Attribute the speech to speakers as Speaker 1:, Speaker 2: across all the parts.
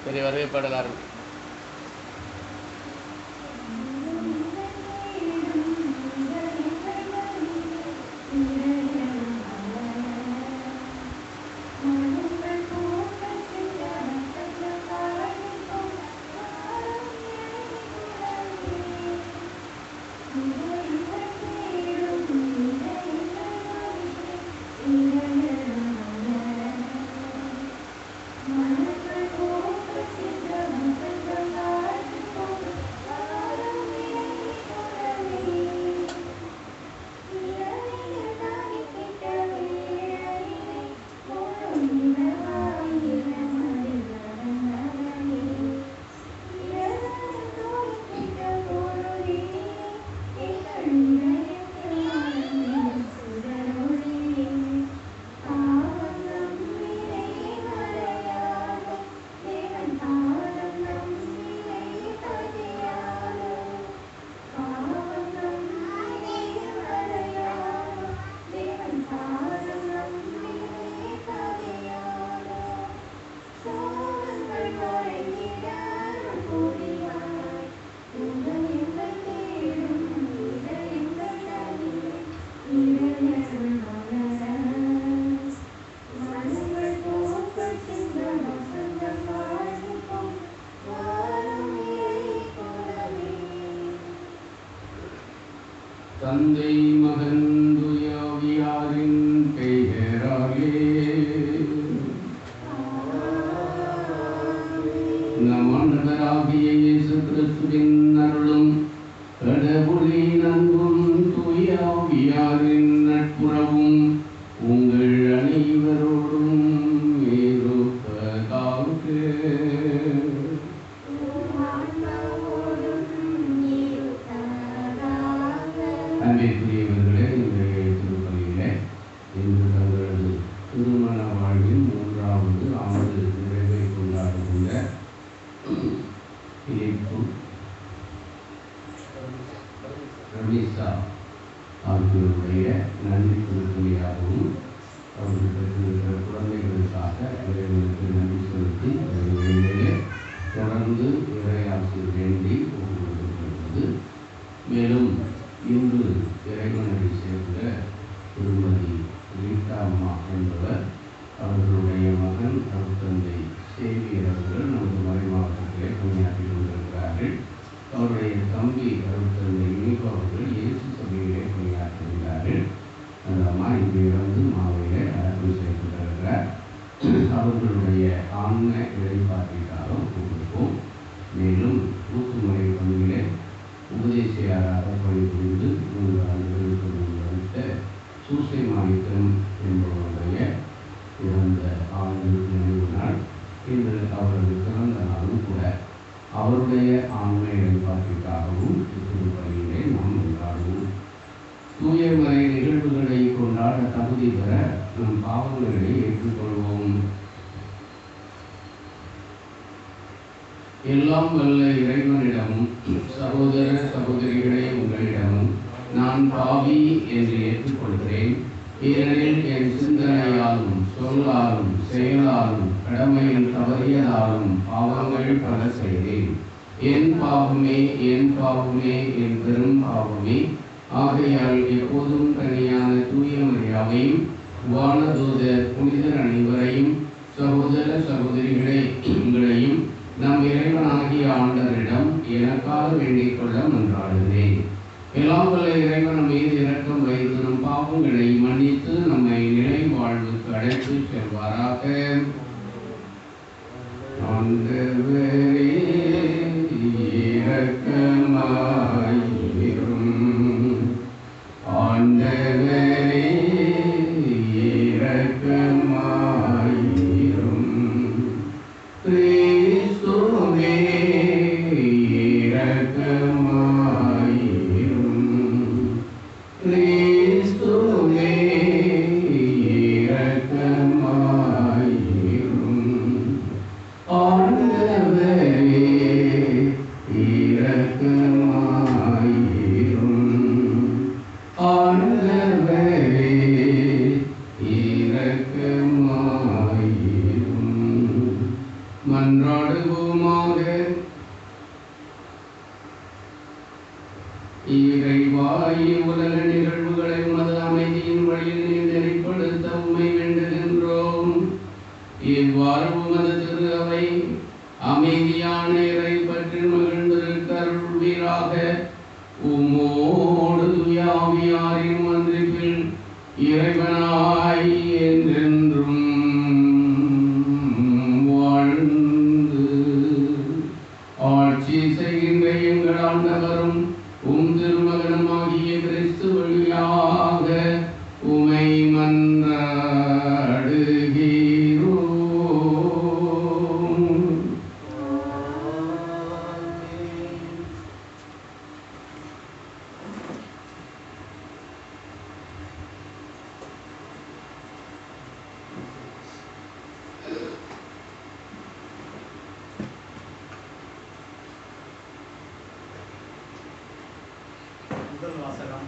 Speaker 1: பெரிய வரவேற்பாளர் தந்தை மகன் தூயாவியாரின் பெயராலே நம் ஆண்டவராகிய இயேசு கிறிஸ்துவின் அருளும் கடவுளின் அன்பும் தூயாவியாரின் நட்புறவும் உங்கள் அனைவரோடும் இருப்பதாக. அன்பிற்குரியவர்களே, இன்றைய திருப்பலியிலே இன்று தங்களது திருமண வாழ்வின் 3வது ஆண்டு நிறைவை கொண்டாடுகின்ற பிலிப்பு ரமேஷா ஆகியோருடைய நன்றி திருப்பலியாகவும் அவர்கள் பெற்றிருக்கிற குழந்தைகளுக்காக இறைவனுக்கு நன்றி செலுத்தி இறைவனிலே தொடர்ந்து இறையாசி வேண்டி ஒப்புக்கொள்ளப்படுகிறது. மேலும் இன்று இறைவனை சேர்ந்த திருமதி ரீட்டா அம்மா என்பவர், அவர்களுடைய மகன் அருட்தந்தை சேவியர் அவர்கள் நமது மறை மாவட்டத்திலே பணியாற்றி கொண்டிருக்கிறார்கள். அவருடைய தம்பி அருட்தந்தை இனிப்பு அவர்கள் இயேசு சபையிலே பணியாற்றுகிறார்கள். அந்த அம்மா இங்கு இறந்து மாவையிலே அடக்கம் செய்யப்பட்டிருக்கிறார். அவர்களுடைய ஆன்ம இழைப்பாற்றிற்காக ஒப்புக்கொடுப்போம். மேலும் ஊத்துமுறை பணியிலே உபதேசியாராக பணிபுரிந்து 3 ஆண்டுகளுக்கு முன்பு அளித்த சூசை மாணிக்கம் என்பவருடைய பிறந்த ஆண்டு நினைவு நாள். இன்று அவரது பிறந்த நாளும் கூட. அவருடைய ஆன்ம இழைப்பாற்றிற்காகவும் திருப்பலியிலே நாம் கொண்டாடுவோம். தூயமறை நிகழ்வுகளை கொண்டாட தகுதி பெற நம் பாவங்களை ஏற்றுக்கொள்வோம். எல்லாம் வல்ல இறைவனிடமும் சகோதர சகோதரிகளே உங்களிடமும் நான் பாவி என்று ஏற்றுக்கொள்கிறேன். ஏனெனில் என் சிந்தனையாலும் சொல்லாலும் செயலாலும் கடமையில் தவறியதாலும் பாவங்கள் பல செய்தேன். என் பாவமே என் பாவமே என் பெரும் பாவமே. ஆகையால் எப்போதும் கனியான தூய மரியாதையும் வானதூதர் புனிதர் அனைவரையும் சகோதர சகோதரிகளே உங்களையும் நம் இறைவனாகிய ஆண்டவரிடம் எனக்காக வேண்டிக் கொள்ள மன்றாடுகிறேன். எல்லாம் வல்ல இறைவன் மீது இரக்கம் வைத்து நம் பாவங்களை மன்னித்து நம்மை நிலை வாழ்வுக்கு அழைத்து செல்வாராக. ஆண்டவரே இரக்கமாயிரும். ஆண்டவரே இரக்கமாயிரும். கிறிஸ்துவே இரக்கமாயிரும். கிறிஸ்துவே இரக்கமாயிரும். ஆண்டவரே இரக்கமாயிரும். ஆண்டவரே இரக்கமாயிரும். மன்றாடுவோமாக. மன்றாடுவோமாக. இறைவாய் உலக நிகழ்வுகளை உமது அமைதியின் வழியில் நீர் நெறிப்படுத்த உம்மை வேண்டுகின்றோம். இவ்வாறு உமது திரு அவை அமைதியான இறை பற்றி மகிழ்ந்திருக்க அருள்வீராக. உம்மோடு தூய ஆவியாரின் ஒன்றிப்பில் இறைவனாய் என்றென்றும் வாழ்ந்து ஆட்சி செய்கின்ற எங்கள் ஆண்டவரும் உம் திருமகனுமாகிய கிறிஸ்து வழியாக உமை மன்றாடுகிறோம்.
Speaker 2: முதல் வாசகம்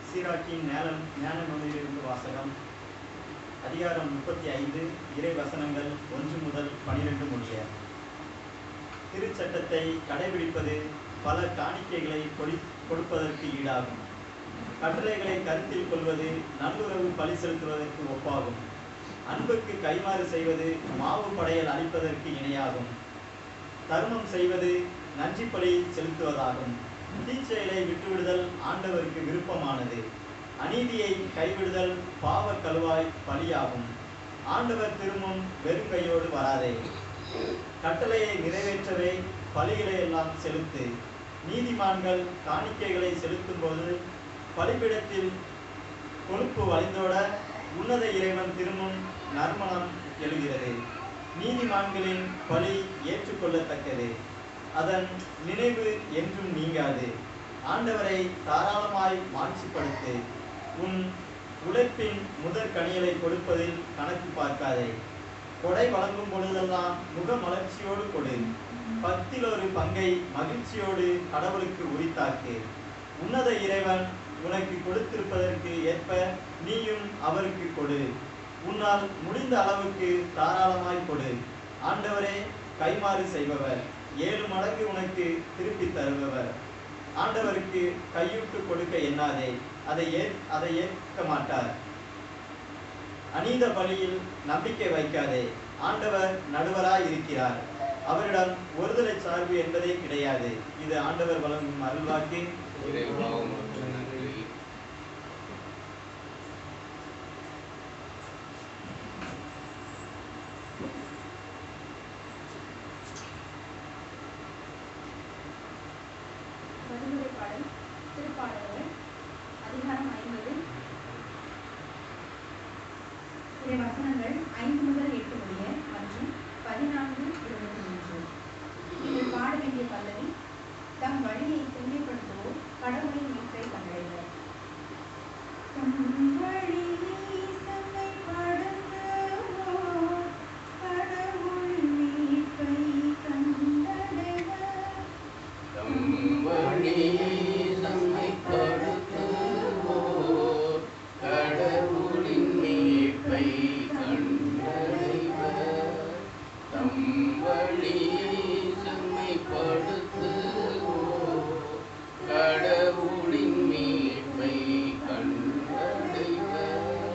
Speaker 2: சீராக்கின் ஞான நூலிலிருந்து வாசகம். அதிகாரம் 35 இறை வசனங்கள் 1 முதல் 12 முடிய. திருச்சட்டத்தை கடைபிடிப்பது பல காணிக்கைகளை கொடுப்பதற்கு ஈடாகும். கட்டளைகளை கருத்தில் கொள்வது நல்லுறவு பலி செலுத்துவதற்கு ஒப்பாகும். அன்புக்கு கைமாறு செய்வது மாவு படையல் அளிப்பதற்கு இணையாகும். தர்மம் செய்வது நன்றி பலி செலுத்துவதாகும். தீச்செயலை விட்டுவிடுதல் ஆண்டவருக்கு விருப்பமானது. அநீதியை கைவிடுதல் பாவ கழுவாய் பலியாகும். ஆண்டவர் திரும்பும் வெறுங்கையோடு வராதே. கட்டளையை நிறைவேற்றவே பலிகளை எல்லாம் செலுத்து. நீதிமான்கள் காணிக்கைகளை செலுத்தும் போது பலிபிடத்தில் கொழுப்பு வழிந்தோட உன்னத இறைவன் திரும்பும் நறுமணம் எழுகிறது. நீதிமான்களின் பலி ஏற்றுக்கொள்ளத்தக்கது. அதன் நினைவு என்றும் நீங்காது. ஆண்டவரை தாராளமாய் மாட்சிப்படுத்து. உன் உழைப்பின் முதற் கனிகளை கொடுப்பதில் கணக்கு பார்க்காதே. கொடை வழங்கும் பொழுதெல்லாம் முக மலர்ச்சியோடு கொடு. 10 பங்கை மகிழ்ச்சியோடு கடவுளுக்கு உரித்தாக்கு. உன்னத இறைவன் உனக்கு கொடுத்திருப்பதற்கு ஏற்ப நீயும் அவருக்கு கொடு. உன்னால் முடிந்த அளவுக்கு தாராளமாய் கொடு. ஆண்டவரே கைமாறு செய்பவர், 7 மடங்கு உனக்கு திருப்பி தருபவர். ஆண்டவருக்கு கையூட்டு கொடுக்க எண்ணாதே, அதை ஏற்க மாட்டார். அநீத பலியில் நம்பிக்கை வைக்காதே. ஆண்டவர் நடுவராய் இருக்கிறார். அவரிடம் ஒருதலை சார்பு என்பதே கிடையாது. இது ஆண்டவர் வழங்கும் அருள்வாக்கு.
Speaker 3: திருப்பாடல்கள் அதிகாரம் 50 வசனங்கள் 5 முதல் 8 முடிய மற்றும் 14-23. இதில் பாட வேண்டிய பல்லவி. தம் வழியை தூய்மைப்படுத்துவோர் கடவுளின் மீட்பை கண்டடைவர்.
Speaker 1: கடவுளின் மீட்பை கண்டடைவர்.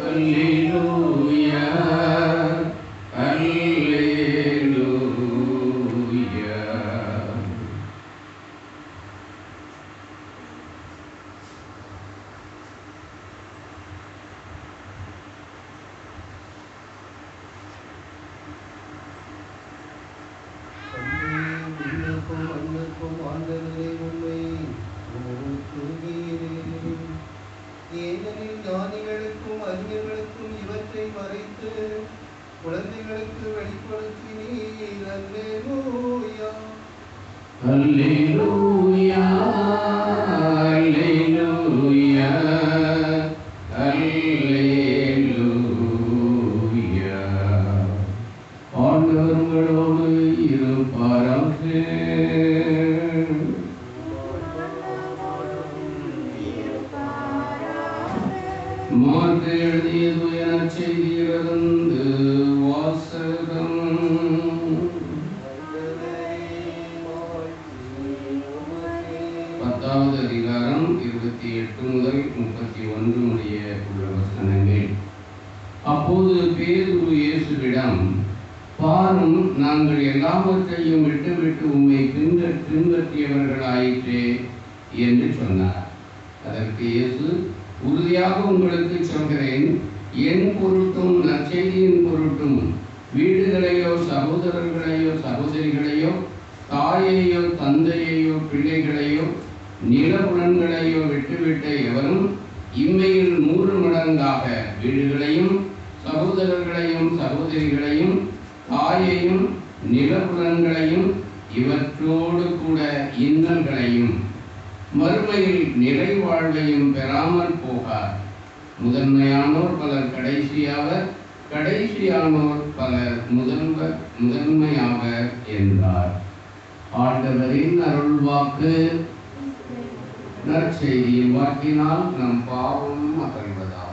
Speaker 1: அல்லேலூயா அல்லேலூயா.
Speaker 4: ஏனெனில் ஞானிகளுக்கும் அறிஞர்களுக்கும் இவற்றை மறைத்து குழந்தைகளுக்கு வெளிப்படுத்தினீர். அல்லேலூயா
Speaker 1: அல்லேலூயா அல்லேலூயா அல்லேலூயா. ஆண்டவர் உங்களோடு இருப்பாராக. மார்க்கு எழுதிய தூய நற்செய்தியிலிருந்து வாசகம். பத்தாவது அதிகாரம் 28 முதல் 31 முடிய உள்ள வசனங்கள். அப்போது பேதுரு இயேசுவிடம், பாரும், நாங்கள் எல்லாவற்றையும் விட்டுவிட்டு உம்மை பின்பற்றியவர்களாயிற்றே என்று சொன்னார். அதற்கு இயேசு, உறுதியாக உங்களுக்கு சொல்கிறேன், என் பொருட்டும் நற்செய்தியின் பொருட்டும் வீடுகளையோ சகோதரர்களையோ சகோதரிகளையோ தாயையோ தந்தையையோ பிள்ளைகளையோ நிலபுலன்களையோ விட்டுவிட்ட எவரும் இம்மையில் 100 மடங்காக வீடுகளையும் சகோதரர்களையும் சகோதரிகளையும் தாயையும் நிலபுலன்களையும் இவற்றோடு கூட இன்னல்களையும் மறுமையில் நிலை வாழ்வையும் பெறாமல் போகார். முதன்மையானோர் பலர் கடைசியாவர், கடைசியானோர் பலர் முதன்மையாவர் என்றார். ஆண்டவரின் அருள்வாக்கு. நற்செய்தியின் வாக்கினால் நம் பாவம் அகழ்வதாக.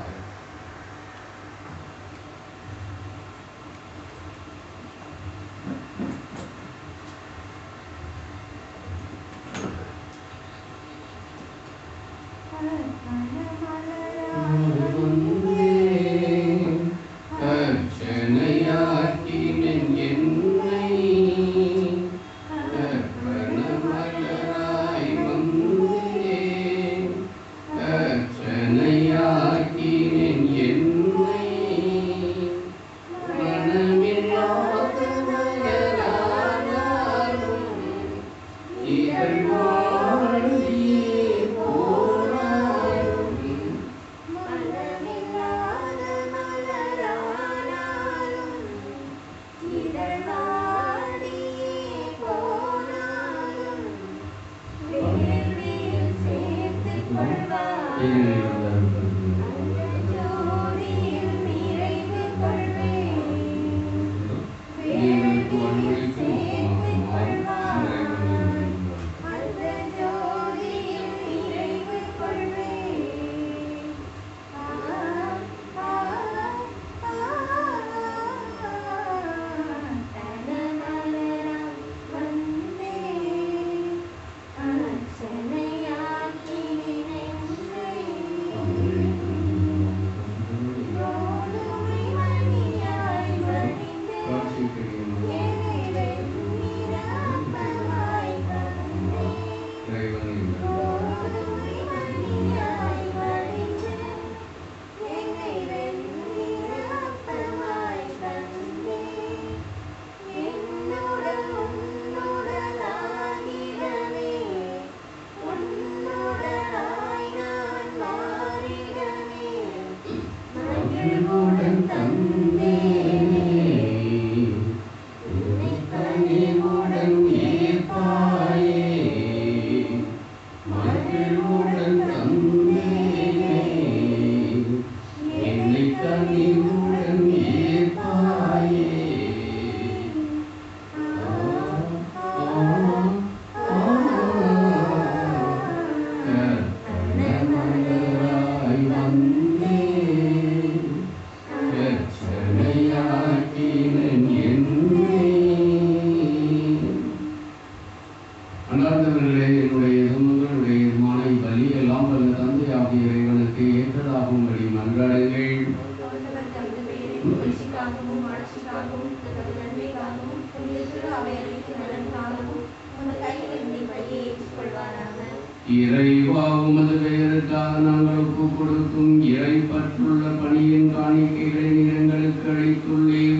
Speaker 1: இறைவா உமது பெயருக்காக நாங்கள் ஒப்புக் கொடுக்கும் இறைப்பற்றுள்ள பணியின் காணிக்கைகளை நீர் எங்களுக்கு அளித்துள்ளீர்.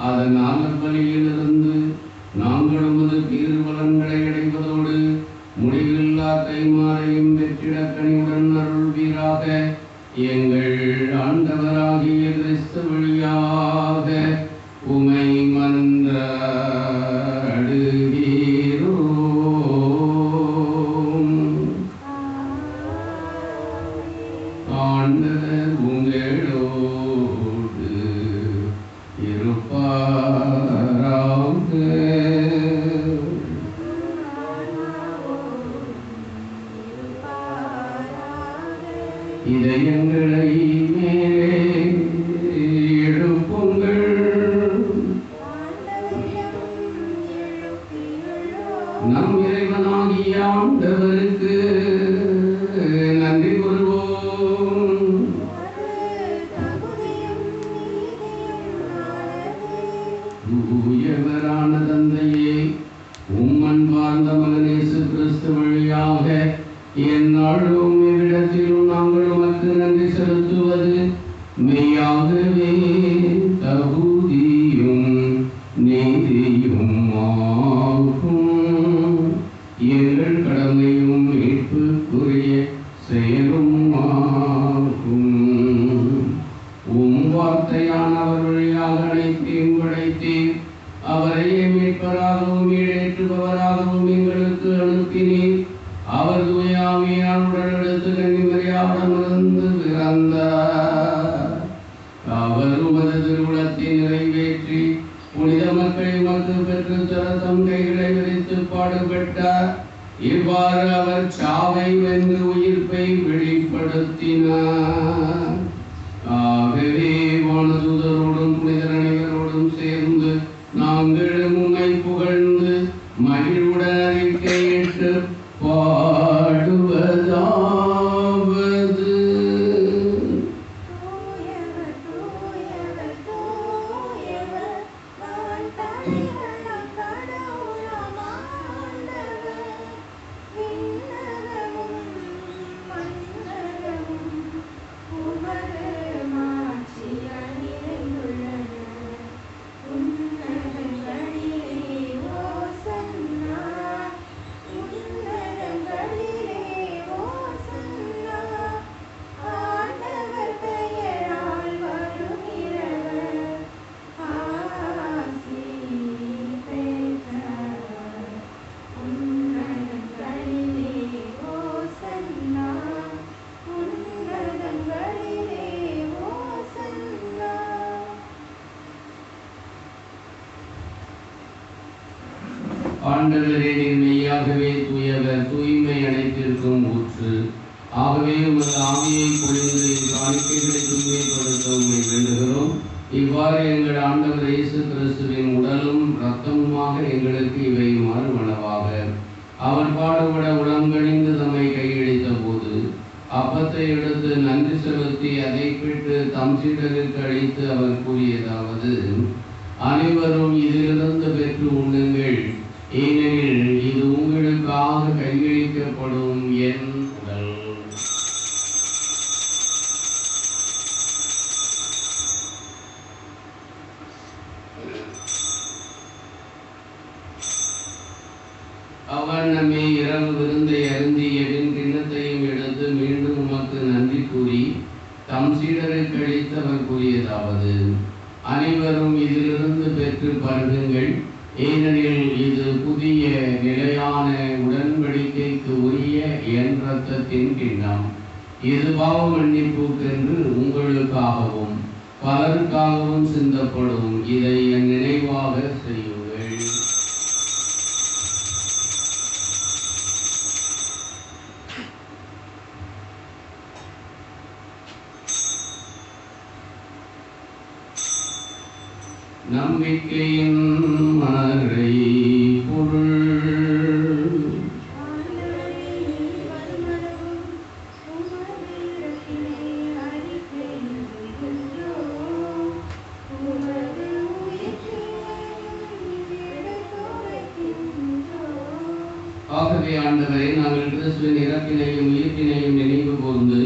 Speaker 1: அதனால் பலியிலிருந்து நாங்கள் உமது தீர்வலன்களை அடைவதோடு முடிவில்லா கைமாறையும் வெற்றிட கனியுடன் அருள்வீராக. எங்கள் ஆண்டவராகிய கிறிஸ்து வழியாக உமை மன்றாடுகிறோம். ஆண்டவர் உங்களோடு இருப்பாராக. இதயங்களை எழுப்புங்கள். நம் இறைவனாகிய ஆண்டவருக்கு நன்றி கூறுவோம். தூயவரான தந்தையே, உம்மன்பார்ந்த மகன் இயேசு கிறிஸ்து வழியாக எந்நாளும் இவ்விடத்திலும் நாங்கள் உமக்கு நன்றி செலுத்துவது மெய்யாகவே தகுதியும் நீதியும் ஆகும். எங்கள் கடமையும் மீட்புக்குரிய செயலும் ஆகும். உம் வார்த்தையானவர் வழியாக அனைத்தையும் படைத்தீர். அவரையே மீட்பராகவும் ஈடேற்றுபவராகவும் எங்களுக்கு அனுப்பினீர். அவர் தூயாவியால் உடலெடுத்து கன்னிமரியாவிடமிருந்து பிறந்தார். அவர் உமது திருவுளத்தை நிறைவேற்றி புனித மக்களை உமக்கு பெற்று தம் கைகளை விரித்து பாடுபட்டார். இவ்வாறு அவர் சாவை வென்று உயிர்ப்பை வெளிப்படுத்தினார். ஆகவே வானதூதரோடும் புனிதர் அனைவரோடும் சேர்ந்து நாங்கள் உம்மை புகழ்ந்து மகிழ்வுடன் அறிக்கையிட்டு பாடுவதாவது. ஆண்டவரே, நீர் மெய்யாகவே தூயவர், தூய்மை அனைத்திற்கும் ஊற்று. ஆகவே உமது ஆவியை பொழிந்து காணிக்கைகளை தூய்மை கொடுக்க உம்மை வேண்டுகிறோம். இவ்வாறு எங்கள் ஆண்டவர் இயேசு கிறிஸ்துவின் உடலும் இரத்தமுமாக எங்களுக்கு இவை மாறுவனவாக. அவர் பாடுபட உடம்பணிந்து தம்மை கையளித்த போது அப்பத்தை எடுத்து நன்றி செலுத்தி அதை பிட்டு தம் சீடருக்கு அளித்து அவர் கூறியதாவது: அனைவரும் இதிலிருந்து பெற்று உண்ணுங்கள், ஏனெனில் இது உங்களுக்காக கையளிக்கப்படும் என் உடல். அவர் நம்மை இரவு விருந்தை அருந்திய பின் கிண்ணத்தையும் எடுத்து மீண்டும் உமக்கு நன்றி கூறி தம் சீடருக்கு அளித்து அவர் கூறியதாவது: அனைவரும் இதிலிருந்து பெற்று பருகுங்கள், ஏனெனில் இது புதிய நிலையான உடன்படிக்கைக்கு உரிய என் இரத்தத்தின் கிண்ணம். இது பாவ மன்னிப்புக்கென்று உங்களுக்காகவும் பலருக்காகவும் சிந்தப்படும். இதை என் நினைவாக செய்யுங்கள். நம்பிக்கையின் மறை பொருள். ஆகவே ஆண்டவரை, நாங்கள் கிறிஸ்துவின் இறப்பினையும் உயிர்ப்பினையும் நினைவு கூர்ந்து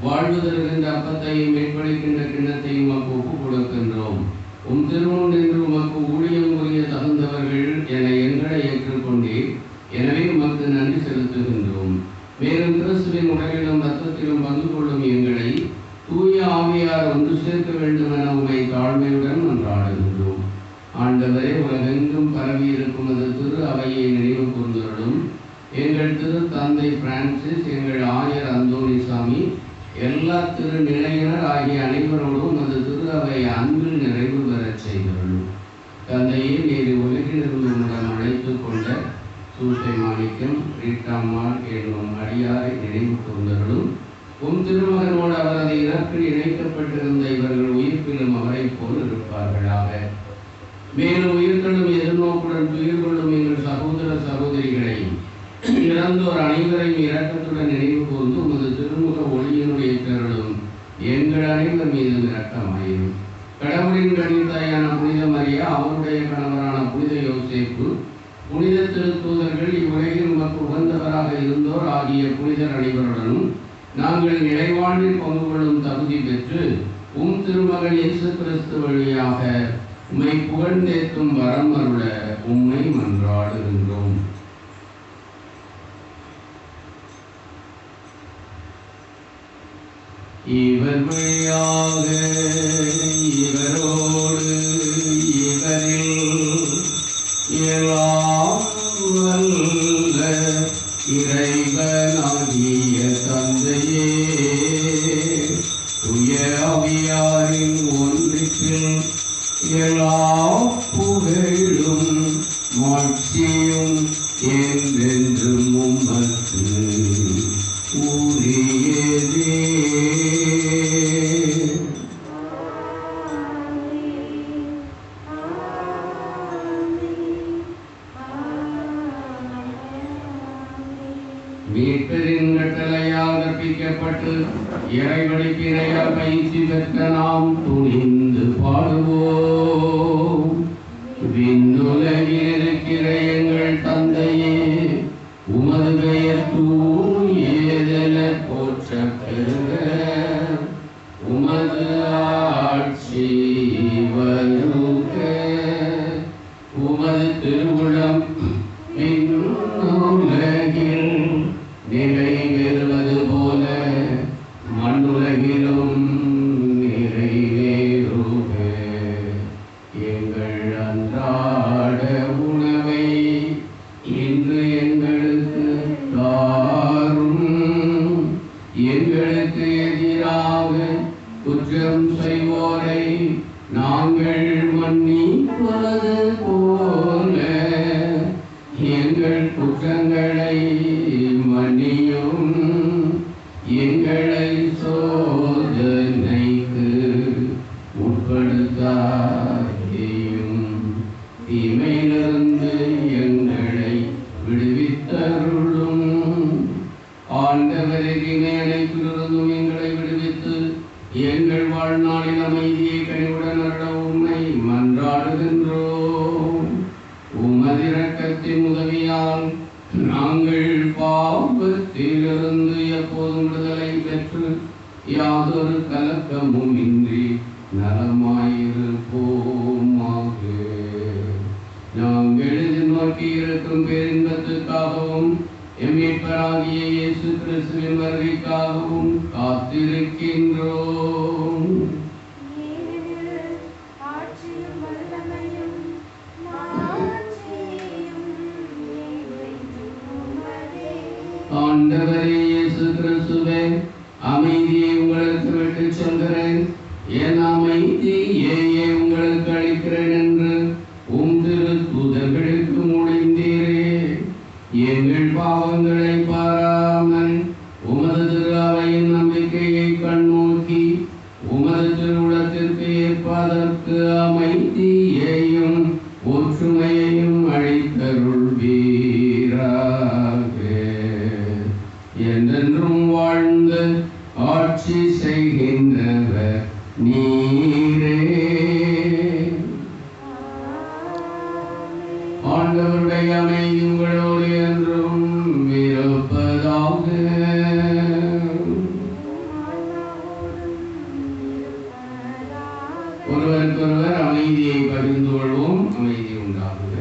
Speaker 1: வாழ்வு தருகின்ற அப்பத்தையும் மீட்பளிக்கின்ற கிண்ணத்தையும் உமக்கு ஒப்புக் கொடுக்கின்றோம். உம் திருமுன் நின்று உமக்கு ஊழியம் புரிய தகுந்தவர்கள் என எங்களை ஏற்றுக்கொண்டீர். எனவே உமக்கு நன்றி செலுத்துகின்றோம். மேலும் கிறிஸ்துவின் உடலிலும் இரத்தத்திலும் பங்கு கொள்ளும் எங்களை தூய ஆவியார் ஒன்று சேர்க்க வேண்டும் என உம்மை தாழ்மையுடன் மன்றாடுகின்றோம். ஆண்டவரே, உலகெங்கும் பரவி இருக்கும் அது திரு அவையை நினைவு கூர்ந்தருளும். எங்கள் திரு தந்தை பிரான்சிஸ், எங்கள் ஆயர் அந்தோணிசாமி, எல்லா திரு நிலையினர் ஆகிய அனைவரோடும் அது திரு அவை அன்பில் நிறைவு பெறச் செய்தருளும். தந்தையே, நீர் உலகிலிருந்து உம்மிடம் அழைத்து கொண்ட சூசை மாணிக்கம், ரீட்டாம்மாள் என்னும் அடியாரை நினைவு கூர்ந்தருளும். உம் திருமகனோடு அவரது இறப்பில் இணைக்கப்பட்டிருந்த இவர்கள் உயிர்ப்பிலும் அவரை போல் இருப்பார்களாக. மேலும் உயிர்களும் எதிர்நோக்குடன் துயிர் கொள்ளும் எங்கள் சகோதர சகோதரிகளையும் இறந்தோர் அனைவரையும் இரக்கத்துடன் நினைவு கூர்ந்து உமது திருமுக ஒளியினுடைய பெருளும் எங்கள் அனைவர் மீது இரக்கமாயிரும். கடவுளின் கனித்தாயான புனித மரியா, அவருடைய கணவரான புனித யோசேப்பு, புனித திருத்தூதர்கள், இவ்வுலகில் உமக்கு உகந்தவராக இருந்தோர் ஆகிய புனிதர் அனைவருடனும் நாங்கள் நிலைவாழ்வில் பங்கு கொள்ளும் தகுதி பெற்று உம் திருமகன் இயேசு கிறிஸ்து வழியாக உம்மை புகழ்ந்தேற்றும் வரம் அருள உம்மை மன்றாடுகின்றோம். இவர் வழியாக இவரோடு இவரில் எல்லாம் வல்ல இறைவனாகிய தந்தையே, தூய ஆவியாரின் ஒன்றிப்பில் எல்லா புகழும் மாட்சியும் என்றென்றும் உமக்கு உரியதே. மீட்பரின் கட்டளையால் கற்பிக்கப்பட்டு இறைவழிப்பினையால் பயிற்சி பெற்ற நாம் துணிந்து பாடுவோம். விண்ணுலகில் இருக்கிற எங்கள் தந்தையே, உமது பெயர் தூயதென போற்றப் பெறுக. உமது ஆட்சி வருக. உமது திருவுளம் விண்ணுலகில் நிறைவேறுவது போல மண்ணுலகிலும் நிறைவேறுக. எங்கள் அன்றாட உணவை இன்று எங்களுக்கு தாரும். எங்களுக்கு எதிராக குற்றம் செய்வோரை நாங்கள் மன்னிப்பது போல எங்கள் குற்றங்களை மன்னியும். எங்களை சோதனைக்கு உட்படுத்தாதேயும், தீமையிலிருந்து எங்களை விடுவித்தருளும். ஆண்டவரே, தீமை அனைத்திலிருந்தும் எங்களை விடுவித்து எங்கள் வாழ்நாளில் அமைதியை கனிவுடன் அருள உம்மை மன்றாடுகின்றோம். உமது இரக்கத்தின் உதவியால் நாங்கள் பாவத்திலிருந்து எப்போதும் விடுதலை பெற்று யாதொரு கலக்கமும் இன்றி நலமாயிருப்போமாக. நாங்கள் எதிர்நோக்கி இருக்கும் பேரின்பத்துக்காகவும் எம் மீட்பராகிய இயேசு கிறிஸ்துவின் வருகைக்காகவும் காத்திருக்கின்றோம். ஆண்டவரே இயேசு கிறிஸ்துவே, அமைதியை உங்களுக்கு விட்டு செல்கிறேன், என் அமைதியை உங்களுக்கு அளிக்கிறேன் என்று உம் திரு தூதர்களுக்கு மொழிந்தீரே. எங்கள் பாவங்களை பாராமல் உமது திரு அவையின் நம்பிக்கையை கண்ணோக்கி உமது திருவுளத்திற்கு ஏற்பதற்கு அமைதியையும் ஒற்றுமையையும் அளித்தருள்வீராக. என்றென்றும் வாழ்ந்து ஆட்சி செய்கின்றவர் நீரே. ஆண்டவருடைய அமைதி உங்களோடு என்றும் இருப்பதாக. பகிர்ந்து கொள்வோம். அமைதி உண்டாகுக.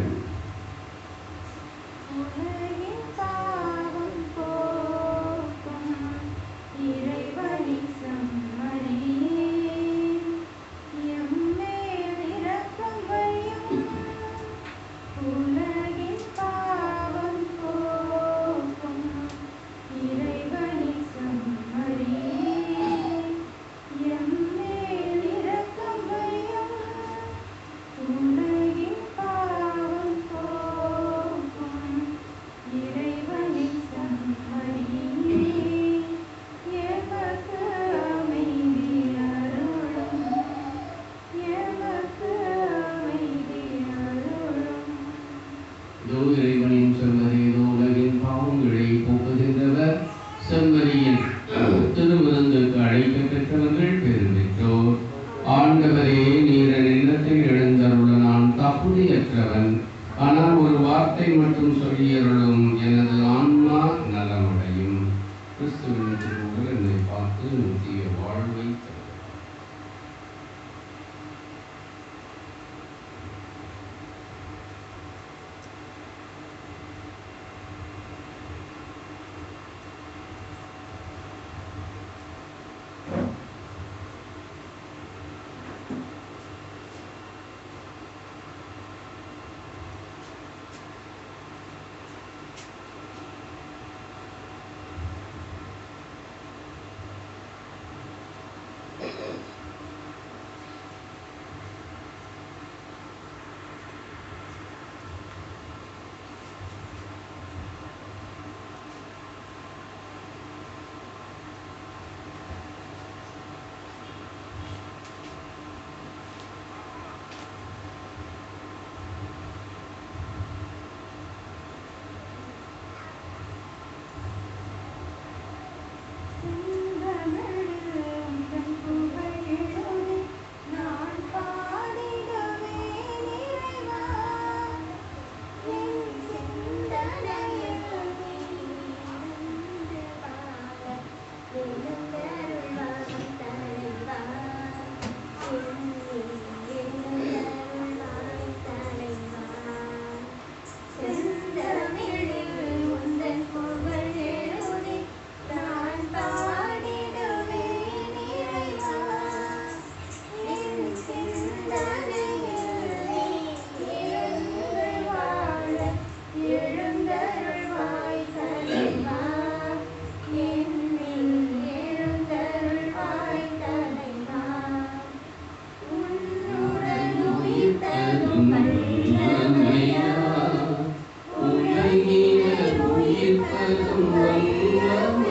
Speaker 1: இறைவனின் செம்மறி, உலகின் பாவங்களை போக்குகின்றவர். செம்மறியின் திருவிருந்துக்கு அழைக்க பெற்றவர்கள் பெரும்பெற்றோர். ஆண்டவரே, நீர் என் இல்லத்தில் எழுந்தருள நான் தகுதியற்றவன். ஆனால் ஒரு வார்த்தை மட்டும் சொல்லியருளும், எனது ஆன்மா நலமடையும். கிறிஸ்துவின் திருவுருள் என்னை பார்த்து நித்திய வாழ்வை தரும். உலகினர் உயிர் தரும்